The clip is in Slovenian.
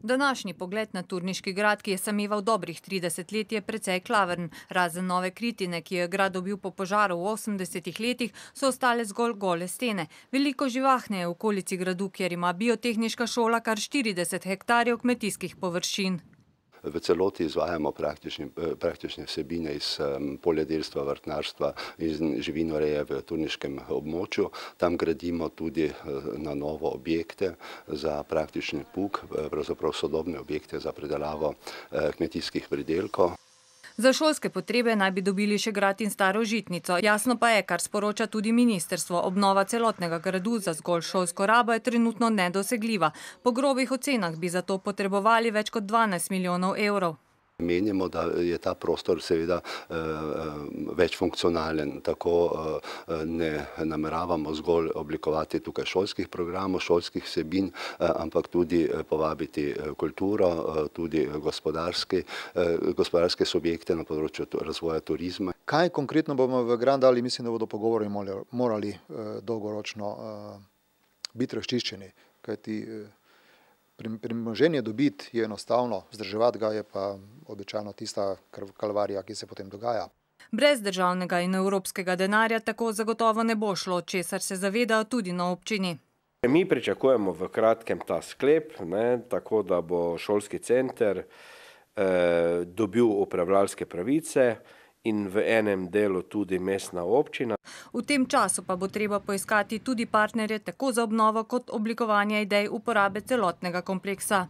Današnji pogled na Turniški grad, ki je sameval dobrih 30 let, je precej klavrn. Razen nove kritine, ki je grad dobil po požaru v 80-ih letih, so ostale zgolj gole stene. Veliko živahne je v okolici gradu, kjer ima biotehniška šola kar 40 hektarjev kmetijskih površin. V celoti izvajamo praktične vsebine iz poljedelstva, vrtnarstva in živinoreje v turniškem območju. Tam gradimo tudi na novo objekte za praktični pouk, pravzaprav sodobne objekte za predelavo kmetijskih pridelkov. Za šolske potrebe naj bi dobili še grad in staro žitnico. Jasno pa je, kar sporoča tudi ministrstvo, obnova celotnega gradu za zgolj šolsko rabo je trenutno nedosegljiva. Po grobih ocenah bi zato potrebovali več kot 12 milijonov evrov. Menimo, da je ta prostor seveda večfunkcionalen, tako ne nameravamo zgolj oblikovati tukaj šolskih programov, šolskih vsebin, ampak tudi povabiti kulturo, tudi gospodarske subjekte na področju razvoja turizma. Kaj konkretno bomo v Grand dali, mislim, da bodo pogovori morali dolgoročno biti razčiščeni, kajti premoženje dobiti je enostavno, vzdrževati ga je pa običajno tista kalvarija, ki se potem dogaja. Brez državnega in evropskega denarja tako zagotovo ne bo šlo, česar se zavedajo tudi na občini. Mi pričakujemo v kratkem ta sklep, tako da bo šolski center dobil upravljalske pravice in v enem delu tudi mestna občina. V tem času pa bo treba poiskati tudi partnerje tako za obnovo kot oblikovanje idej uporabe celotnega kompleksa.